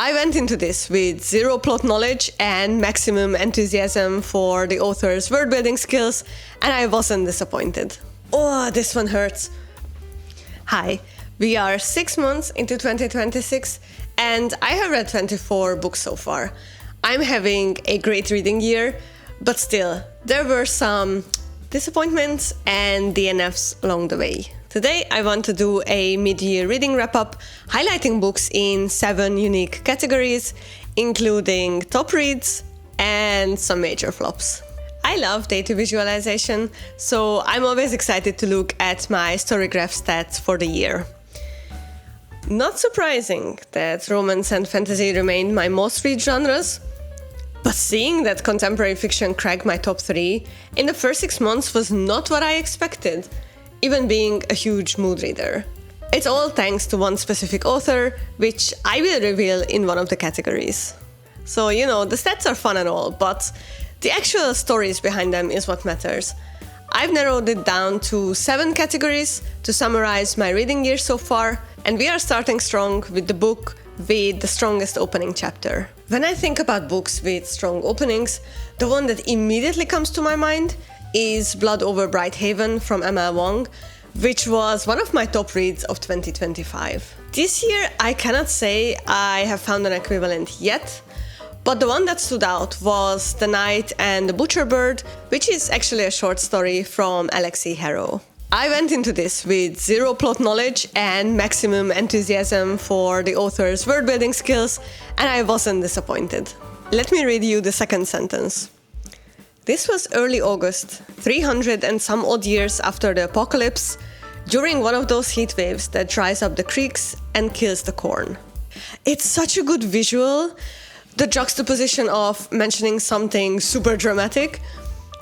I went into this with zero plot knowledge and maximum enthusiasm for the author's world-building skills, and I wasn't disappointed. Oh, this one hurts. Hi, we are 6 months into 2026, and I have read 24 books so far. I'm having a great reading year, but still, there were some disappointments and DNFs along the way. Today I want to do a mid-year reading wrap-up, highlighting books in 7 unique categories, including top reads and some major flops. I love data visualization, so I'm always excited to look at my Storygraph stats for the year. Not surprising that romance and fantasy remained my most read genres, but seeing that contemporary fiction cracked my top 3 in the first 6 months was not what I expected, even being a huge mood reader. It's all thanks to one specific author, which I will reveal in one of the categories. So, the stats are fun and all, but the actual stories behind them is what matters. I've narrowed it down to 7 categories to summarize my reading year so far, and we are starting strong with the book with the strongest opening chapter. When I think about books with strong openings, the one that immediately comes to my mind is Blood Over Bright Haven from M.L. Wong, which was one of my top reads of 2025. This year, I cannot say I have found an equivalent yet, but the one that stood out was The Knight and the Butcherbird, which is actually a short story from Alix Harrow. I went into this with zero plot knowledge and maximum enthusiasm for the author's world-building skills, and I wasn't disappointed. Let me read you the second sentence. This was early August, 300 and some odd years after the apocalypse, during one of those heat waves that dries up the creeks and kills the corn. It's such a good visual, the juxtaposition of mentioning something super dramatic,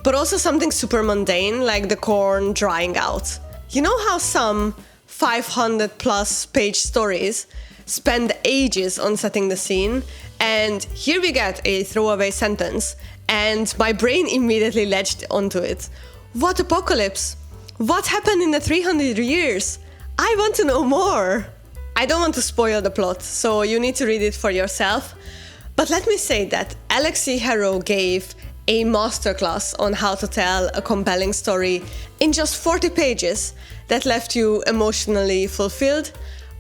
but also something super mundane, like the corn drying out. You know how some 500 plus page stories spend ages on setting the scene, and here we get a throwaway sentence, and my brain immediately latched onto it. What apocalypse? What happened in the 300 years? I want to know more! I don't want to spoil the plot, so you need to read it for yourself. But let me say that Alix Harrow gave a masterclass on how to tell a compelling story in just 40 pages that left you emotionally fulfilled,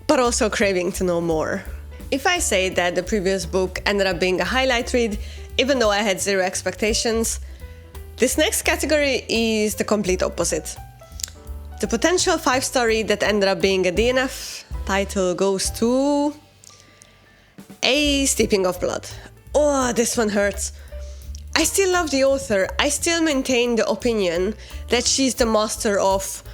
but also craving to know more. If I say that the previous book ended up being a highlight read, even though I had zero expectations, this next category is the complete opposite. The potential 5-star read that ended up being a DNF title goes to A Steeping of Blood. Oh, this one hurts. I still love the author. I still maintain the opinion that she's the master of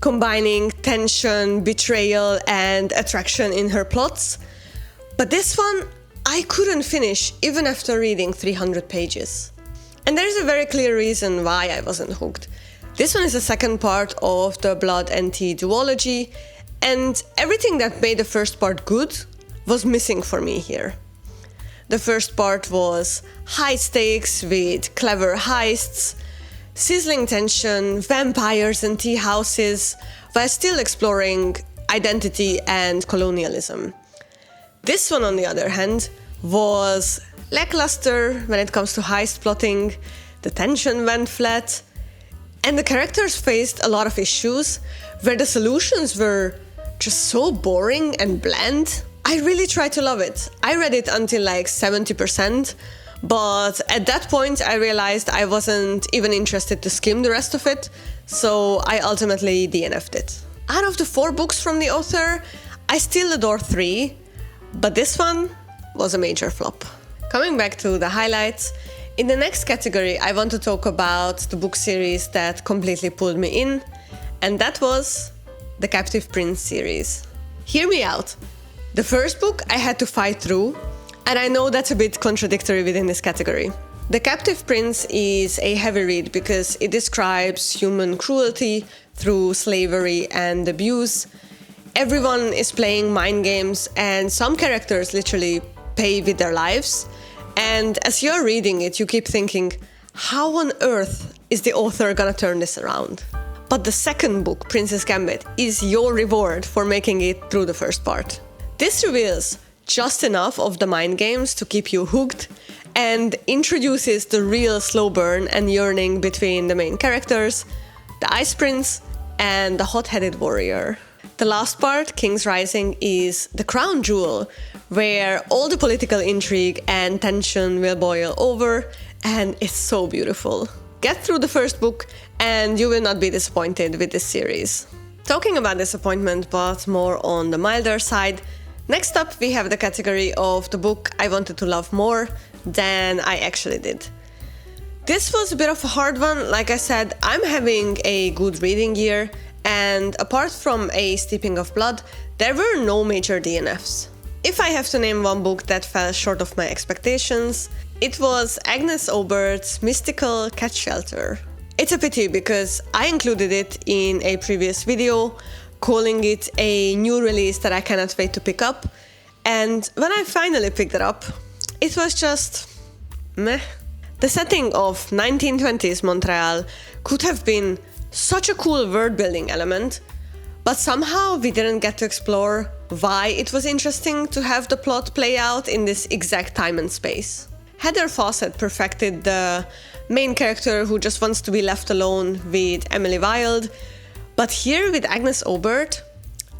combining tension, betrayal, and attraction in her plots. But this one, I couldn't finish even after reading 300 pages. And there's a very clear reason why I wasn't hooked. This one is the second part of the Blood and Tea duology, and everything that made the first part good was missing for me here. The first part was high stakes with clever heists, sizzling tension, vampires and tea houses, while still exploring identity and colonialism. This one, on the other hand, was lackluster when it comes to heist plotting, the tension went flat, and the characters faced a lot of issues where the solutions were just so boring and bland. I really tried to love it. I read it until like 70%, but at that point I realized I wasn't even interested to skim the rest of it, so I ultimately DNF'd it. Out of the 4 books from the author, I still adore 3, but this one was a major flop. Coming back to the highlights, in the next category I want to talk about the book series that completely pulled me in, and that was the Captive Prince series. Hear me out. The first book I had to fight through, and I know that's a bit contradictory within this category. The Captive Prince is a heavy read because it describes human cruelty through slavery and abuse. Everyone is playing mind games, and some characters literally pay with their lives. And as you're reading it, you keep thinking, how on earth is the author gonna turn this around? But the second book, Princess Gambit, is your reward for making it through the first part. This reveals just enough of the mind games to keep you hooked, and introduces the real slow burn and yearning between the main characters, the Ice Prince, and the hot-headed warrior. The last part, King's Rising, is the crown jewel, where all the political intrigue and tension will boil over, and it's so beautiful. Get through the first book, and you will not be disappointed with this series. Talking about disappointment, but more on the milder side, next up we have the category of the book I wanted to love more than I actually did. This was a bit of a hard one. Like I said, I'm having a good reading year, and apart from A Steeping of Blood, there were no major DNFs. If I have to name one book that fell short of my expectations, it was Agnes Aubert's mystical cat shelter. It's a pity because I included it in a previous video, calling it a new release that I cannot wait to pick up, and when I finally picked it up, it was just meh. The setting of 1920s Montreal could have been such a cool world-building element, but somehow we didn't get to explore why it was interesting to have the plot play out in this exact time and space. Heather Fawcett perfected the main character who just wants to be left alone with Emily Wilde, but here with Agnes Aubert,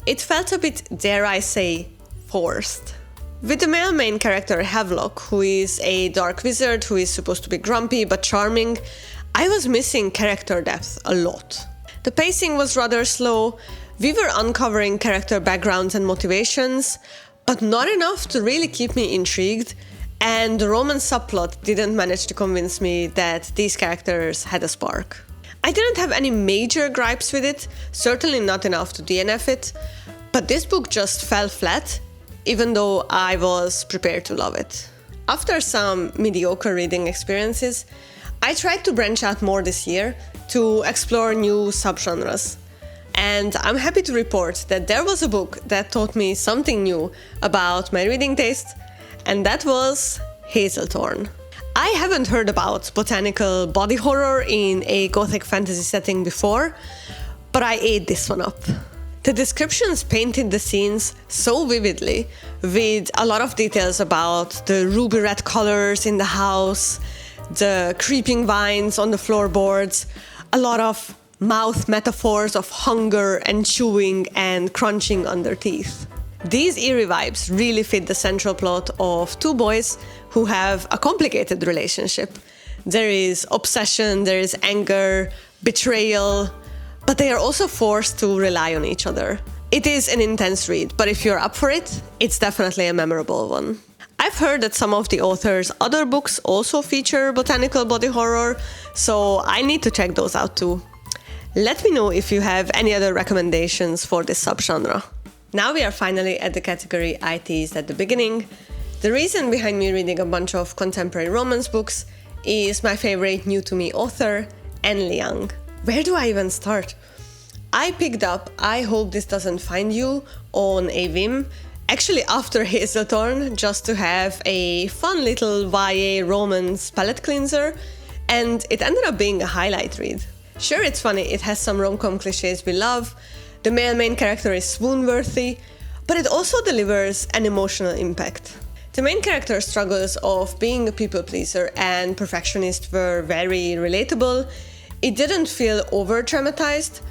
it felt a bit, dare I say, forced. With the male main character Havelock, who is a dark wizard who is supposed to be grumpy but charming, I was missing character depth a lot. The pacing was rather slow, we were uncovering character backgrounds and motivations, but not enough to really keep me intrigued, and the romance subplot didn't manage to convince me that these characters had a spark. I didn't have any major gripes with it, certainly not enough to DNF it, but this book just fell flat, even though I was prepared to love it. After some mediocre reading experiences, I tried to branch out more this year to explore new subgenres. And I'm happy to report that there was a book that taught me something new about my reading taste, and that was Hazelthorn. I haven't heard about botanical body horror in a gothic fantasy setting before, but I ate this one up. The descriptions painted the scenes so vividly, with a lot of details about the ruby red colors in the house, the creeping vines on the floorboards, a lot of mouth metaphors of hunger and chewing and crunching under teeth. These eerie vibes really fit the central plot of two boys who have a complicated relationship. There is obsession, there is anger, betrayal, but they are also forced to rely on each other. It is an intense read, but if you're up for it, it's definitely a memorable one. I've heard that some of the author's other books also feature botanical body horror, so I need to check those out too. Let me know if you have any other recommendations for this subgenre. Now we are finally at the category I teased at the beginning. The reason behind me reading a bunch of contemporary romance books is my favorite new-to-me author, Anne Liang. Where do I even start? I picked up I Hope This Doesn't Find You on a whim, actually after Hazelthorn, just to have a fun little YA romance palette cleanser, and it ended up being a highlight read. Sure, it's funny, it has some rom-com cliches we love, the male main character is swoon-worthy, but it also delivers an emotional impact. The main character's struggles of being a people-pleaser and perfectionist were very relatable. It didn't feel over-dramatized,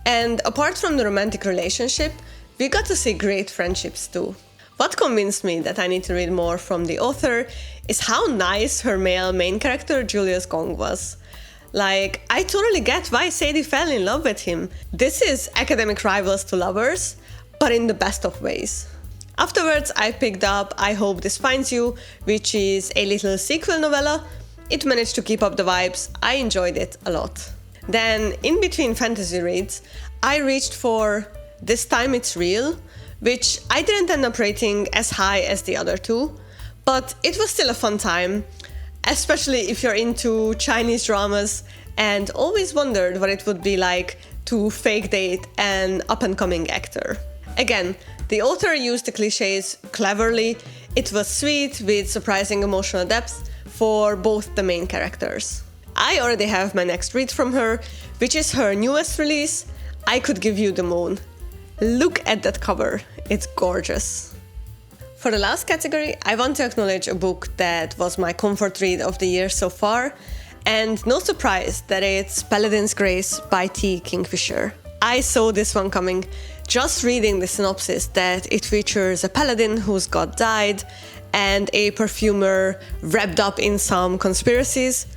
and apart from the romantic relationship, we got to see great friendships too. What convinced me that I need to read more from the author is how nice her male main character Julius Gong was. Like, I totally get why Sadie fell in love with him. This is academic rivals to lovers, but in the best of ways. Afterwards, I picked up I Hope This Finds You, which is a little sequel novella. It managed to keep up the vibes. I enjoyed it a lot. Then, in between fantasy reads, I reached for This Time It's Real, which I didn't end up rating as high as the other two, but it was still a fun time, especially if you're into Chinese dramas and always wondered what it would be like to fake date an up-and-coming actor. Again, the author used the cliches cleverly. It was sweet with surprising emotional depth for both the main characters. I already have my next read from her, which is her newest release, I Could Give You the Moon. Look at that cover, it's gorgeous. For the last category, I want to acknowledge a book that was my comfort read of the year so far, and no surprise that it's Paladin's Grace by T. Kingfisher. I saw this one coming just reading the synopsis that it features a paladin whose god died and a perfumer wrapped up in some conspiracies.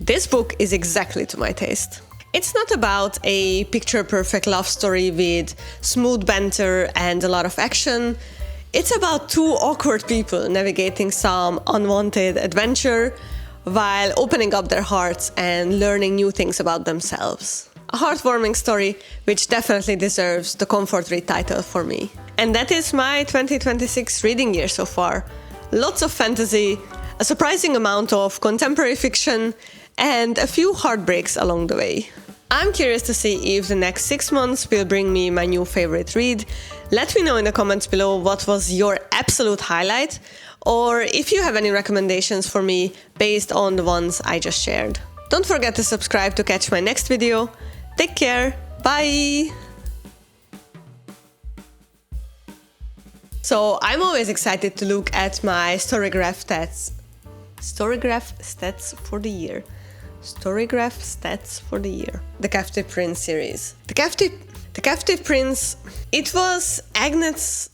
This book is exactly to my taste. It's not about a picture-perfect love story with smooth banter and a lot of action. It's about two awkward people navigating some unwanted adventure while opening up their hearts and learning new things about themselves. A heartwarming story which definitely deserves the comfort read title for me. And that is my 2026 reading year so far. Lots of fantasy, a surprising amount of contemporary fiction, and a few heartbreaks along the way. I'm curious to see if the next 6 months will bring me my new favorite read. Let me know in the comments below what was your absolute highlight, or if you have any recommendations for me based on the ones I just shared. Don't forget to subscribe to catch my next video. Take care, bye! So I'm always excited to look at my Storygraph stats. Storygraph stats for the year. Storygraph stats for the year. The Captive Prince series. The Captive Prince, it was Agnes